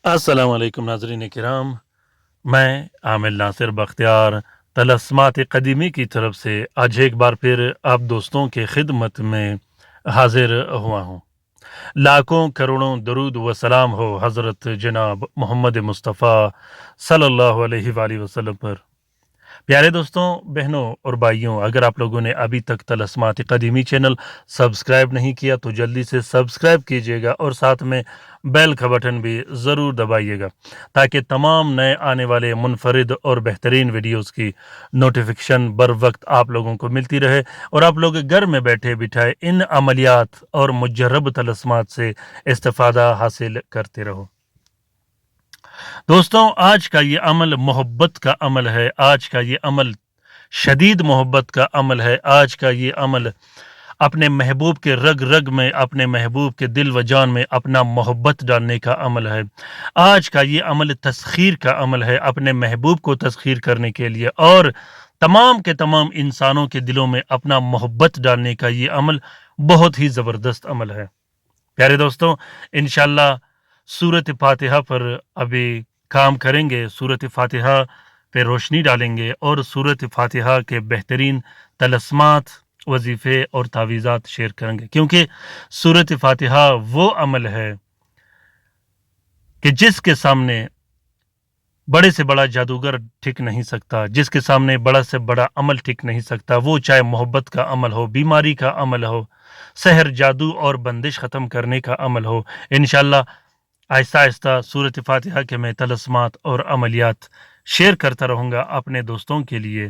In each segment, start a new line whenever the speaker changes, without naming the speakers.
अस्सलाम वालेकुम नाज़रीन किराम। मैं आमिर नासिर बख्तियार तलस्मात क़दीमी की तरफ से आज एक बार फिर आप दोस्तों के खिदमत में हाजिर हुआ हूँ। लाखों करोड़ों दरूद व सलाम हो हज़रत जनाब मोहम्मद मुस्तफ़ा सल्लल्लाहु अलैहि वसल्लम पर। प्यारे दोस्तों, बहनों और भाइयों, अगर आप लोगों ने अभी तक तलस्मात क़दीमी चैनल सब्सक्राइब नहीं किया तो जल्दी से सब्सक्राइब कीजिएगा और साथ में बेल का बटन भी ज़रूर दबाइएगा ताकि तमाम नए आने वाले मुनफरिद और बेहतरीन वीडियोस की नोटिफिकेशन बर वक्त आप लोगों को मिलती रहे और आप लोग घर में बैठे बिठाए इन अमलियात और मुजर्रब तलस्मात से इस्तिफ़ादा हासिल करते रहो। दोस्तों, आज का ये अमल मोहब्बत का अमल है। आज का ये अमल शदीद मोहब्बत का अमल है। आज का ये अमल अपने महबूब के रग रग में, अपने महबूब के दिल व जान में अपना मोहब्बत डालने का अमल है। आज का ये अमल तस्खीर का अमल है, अपने महबूब को तस्खीर करने के लिए और तमाम के तमाम इंसानों के दिलों में अपना मोहब्बत डालने का ये अमल बहुत ही ज़बरदस्त अमल है। प्यारे दोस्तों, इंशाल्लाह सूरत फातिहा पर अभी काम करेंगे, सूरत फातिहा पे रोशनी डालेंगे और सूरत फातिहा के बेहतरीन तलस्मात, वजीफ़े और तावीज़ात शेयर करेंगे, क्योंकि सूरत फातिहा वो अमल है कि जिसके सामने बड़े से बड़ा जादूगर टिक नहीं सकता, जिसके सामने बड़ा से बड़ा अमल टिक नहीं सकता। वो चाहे मोहब्बत का अमल हो, बीमारी का अमल हो, सहर, जादू और बंदिश ख़त्म करने का अमल हो। इंशाल्लाह आहिस्ता आहिस्ता सूरत फातिहा के मैं तलस्मात और अमलियात शेयर करता रहूँगा अपने दोस्तों के लिए।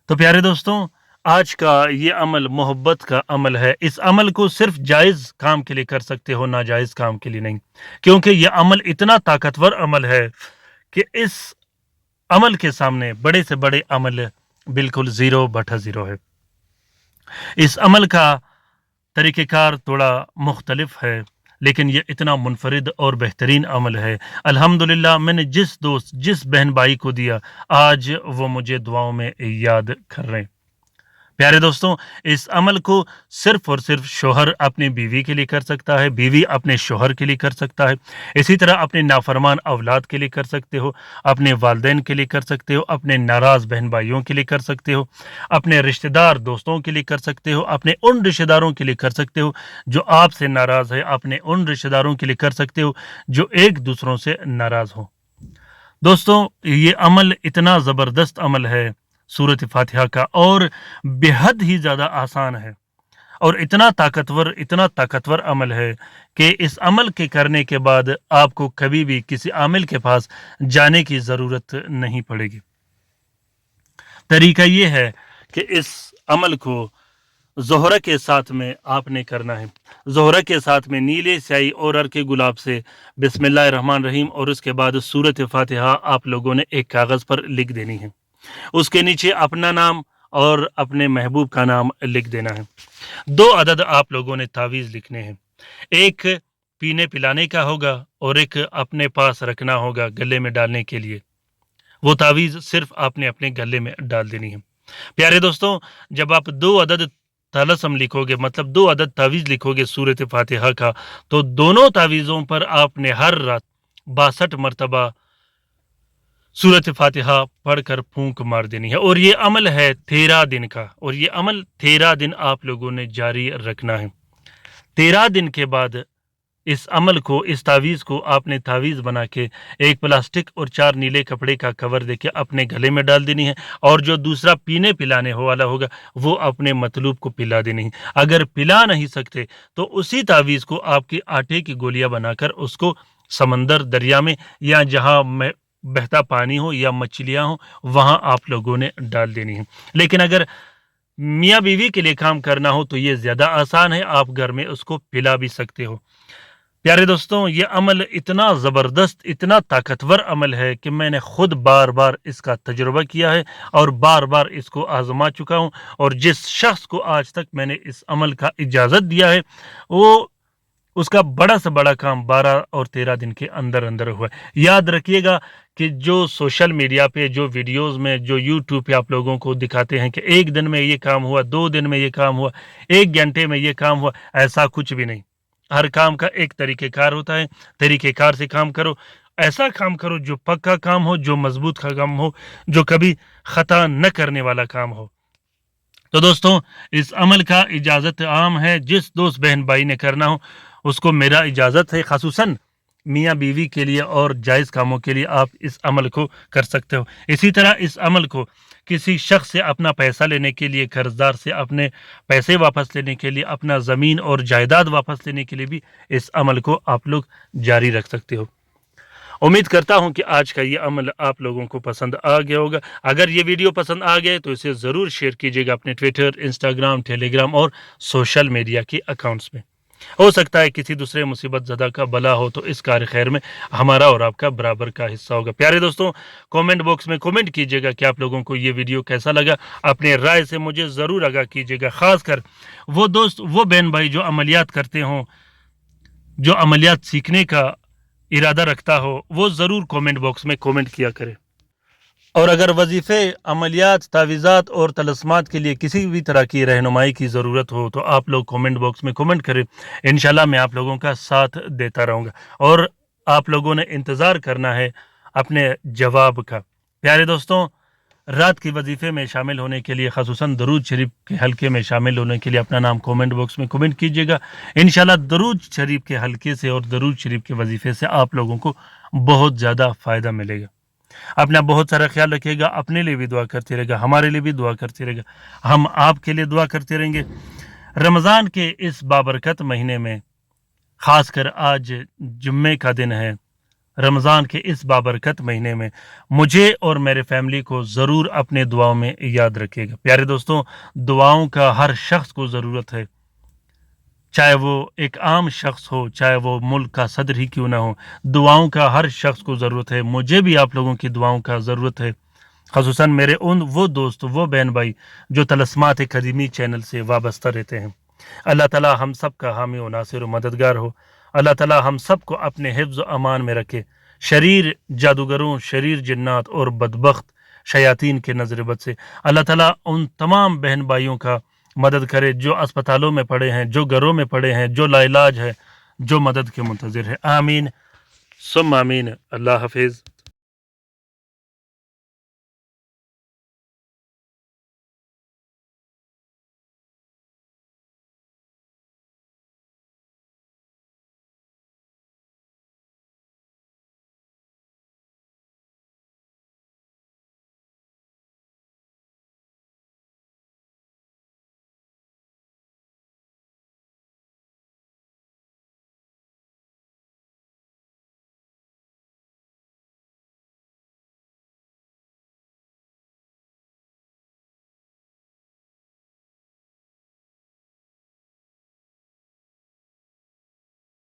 तो प्यारे दोस्तों, आज का ये अमल मोहब्बत का अमल है। इस अमल को सिर्फ जायज़ काम के लिए कर सकते हो, नाजायज़ काम के लिए नहीं, क्योंकि ये अमल इतना ताकतवर अमल है कि इस अमल के सामने बड़े से बड़े अमल बिल्कुल ज़ीरो बटा ज़ीरो है। इस अमल का तरीक़ेकार थोड़ा मुख्तलिफ है, लेकिन ये इतना मुनफरिद और बेहतरीन अमल है। अल्हम्दुलिल्लाह, मैंने जिस दोस्त, जिस बहन भाई को दिया, आज वो मुझे दुआओं में याद कर रहे हैं। प्यारे दोस्तों, इस अमल को सिर्फ और सिर्फ शोहर अपनी बीवी के लिए कर सकता है, बीवी अपने शोहर के लिए कर सकता है। इसी तरह अपने नाफरमान औलाद के लिए कर सकते हो, अपने वालिदैन के लिए कर सकते हो, अपने नाराज़ बहन भाइयों के लिए कर सकते हो, अपने रिश्तेदार दोस्तों के लिए कर सकते हो, अपने उन रिश्तेदारों के लिए कर सकते हो जो आपसे नाराज़ है, अपने उन रिश्तेदारों के लिए कर सकते हो जो एक दूसरों से नाराज़ हो। दोस्तों, ये अमल इतना ज़बरदस्त अमल है सूरत फातिहा का और बेहद ही ज़्यादा आसान है और इतना ताकतवर अमल है कि इस अमल के करने के बाद आपको कभी भी किसी आमिल के पास जाने की ज़रूरत नहीं पड़ेगी। तरीका ये है कि इस अमल को ज़ोहरा के साथ में आपने करना है। ज़ोहरा के साथ में नीले स्याही और अर्के गुलाब से बिस्मिल्लाहिर्रहमानिर्रहीम और उसके बाद सूरत फातिहा आप लोगों ने एक कागज़ पर लिख देनी है। उसके नीचे अपना नाम और अपने महबूब का नाम लिख देना है। 2 अदद आप लोगों ने तावीज़ लिखने हैं। एक पीने पिलाने का होगा और एक अपने पास रखना होगा गले में डालने के लिए। वो तावीज़ सिर्फ आपने अपने गले में डाल देनी है। प्यारे दोस्तों, जब आप 2 अदद तलस्म लिखोगे, मतलब 2 अदद तावीज़ लिखोगे सूरत फातिहा का, तो दोनों तावीज़ों पर आपने हर रात 62 मरतबा सूरत फातिहा पढ़कर फूंक मार देनी है और ये अमल है 13 दिन का और ये अमल 13 दिन आप लोगों ने जारी रखना है। 13 दिन के बाद इस अमल को, इस तावीज़ को आपने तावीज़ बना के एक प्लास्टिक और 4 नीले कपड़े का कवर देके अपने गले में डाल देनी है और जो दूसरा पीने पिलाने हो वाला होगा वो अपने मतलूब को पिला देनी है। अगर पिला नहीं सकते तो उसी तावीज़ को आपकी आटे की गोलियां बनाकर उसको समंदर, दरिया में या जहाँ में बहता पानी हो या मछलियाँ हो वहाँ आप लोगों ने डाल देनी है। लेकिन अगर मियाँ बीवी के लिए काम करना हो तो ये ज़्यादा आसान है, आप घर में उसको पिला भी सकते हो। प्यारे दोस्तों, ये अमल इतना ज़बरदस्त, इतना ताकतवर अमल है कि मैंने खुद बार बार इसका तजुर्बा किया है और बार बार इसको आजमा चुका हूँ और जिस शख्स को आज तक मैंने इस अमल का इजाज़त दिया है वो उसका बड़ा से बड़ा काम 12 और 13 दिन के अंदर अंदर हुआ है। याद रखिएगा कि जो सोशल मीडिया पे, जो वीडियोस में, जो यूट्यूब पे आप लोगों को दिखाते हैं कि एक दिन में ये काम हुआ, 2 दिन में ये काम हुआ, 1 घंटे में ये काम हुआ, ऐसा कुछ भी नहीं। हर काम का एक तरीक़ेकार होता है, तरीक़ेकार से काम करो, ऐसा काम करो जो पक्का काम हो, जो मजबूत का काम हो, जो कभी ख़ता न करने वाला काम हो। तो दोस्तों, इस अमल का इजाज़त आम है, जिस दोस्त बहन भाई ने करना हो उसको मेरा इजाज़त है, ख़ासूसन मियाँ बीवी के लिए और जायज़ कामों के लिए आप इस अमल को कर सकते हो। इसी तरह इस अमल को किसी शख्स से अपना पैसा लेने के लिए, कर्जदार से अपने पैसे वापस लेने के लिए, अपना ज़मीन और जायदाद वापस लेने के लिए भी इस अमल को आप लोग जारी रख सकते हो। उम्मीद करता हूं कि आज का ये अमल आप लोगों को पसंद आ गया होगा। अगर ये वीडियो पसंद आ गया तो इसे ज़रूर शेयर कीजिएगा अपने ट्विटर, इंस्टाग्राम, टेलीग्राम और सोशल मीडिया के अकाउंट्स में। हो सकता है किसी दूसरे मुसीबत ज़दा का भला हो तो इस कार्य खैर में हमारा और आपका बराबर का हिस्सा होगा। प्यारे दोस्तों, कमेंट बॉक्स में कमेंट कीजिएगा कि आप लोगों को ये वीडियो कैसा लगा। अपने राय से मुझे ज़रूर आगाह कीजिएगा, ख़ासकर वो दोस्त, वो बहन भाई जो अमलियात करते हों, जो अमलियात सीखने का इरादा रखता हो, वो ज़रूर कमेंट बॉक्स में कमेंट किया करे। और अगर वजीफ़े, अमलियात, तावीज़ात और तलस्मात के लिए किसी भी तरह की रहनुमाई की ज़रूरत हो तो आप लोग कमेंट बॉक्स में कमेंट करें। इंशाल्लाह मैं आप लोगों का साथ देता रहूँगा और आप लोगों ने इंतज़ार करना है अपने जवाब का। प्यारे दोस्तों, रात की वजीफ़े में शामिल होने के लिए, ख़ासूसन दरूद शरीफ के हल्के में शामिल होने के लिए अपना नाम कमेंट बॉक्स में कमेंट कीजिएगा। इंशाल्लाह दरूद शरीफ के हल्के से और दरूद शरीफ के वजीफ़े से आप लोगों को बहुत ज़्यादा फ़ायदा मिलेगा। अपना बहुत सारा ख्याल रखिएगा, अपने लिए भी दुआ करते रहेगा, हमारे लिए भी दुआ करते रहेगा, हम आपके लिए दुआ करते रहेंगे। रमज़ान के इस बाबरकत महीने में, ख़ासकर आज जुम्मे का दिन है, रमज़ान के इस बाबरकत महीने में मुझे और मेरे फैमिली को ज़रूर अपने दुआओं में याद रखिएगा। प्यारे दोस्तों, दुआओं का हर शख्स को ज़रूरत है, चाहे वो एक आम शख्स हो, चाहे वो मुल्क का सदर ही क्यों ना हो, दुआओं का हर शख्स को ज़रूरत है। मुझे भी आप लोगों की दुआओं का ज़रूरत है, ख़ासूसन मेरे वो दोस्त, वो बहन भाई जो तलस्मात कदीमी चैनल से वाबस्ता रहते हैं। अल्लाह ताला हम सब का हामी व नासिर व मददगार हो। अल्लाह ताला हम सब को अपने हिफ्ज़ व अमान में रखे, शरीर जादूगरों, शरीर जिन्नात और बदबख्त शयातीन के नज़र बद से। अल्लाह ताला उन तमाम बहन भाइयों का मदद करे जो अस्पतालों में पड़े हैं, जो घरों में पड़े हैं, जो लाइलाज है, जो मदद के मुंतज़िर है। आमीन सुम्मा आमीन। अल्लाह हाफिज़।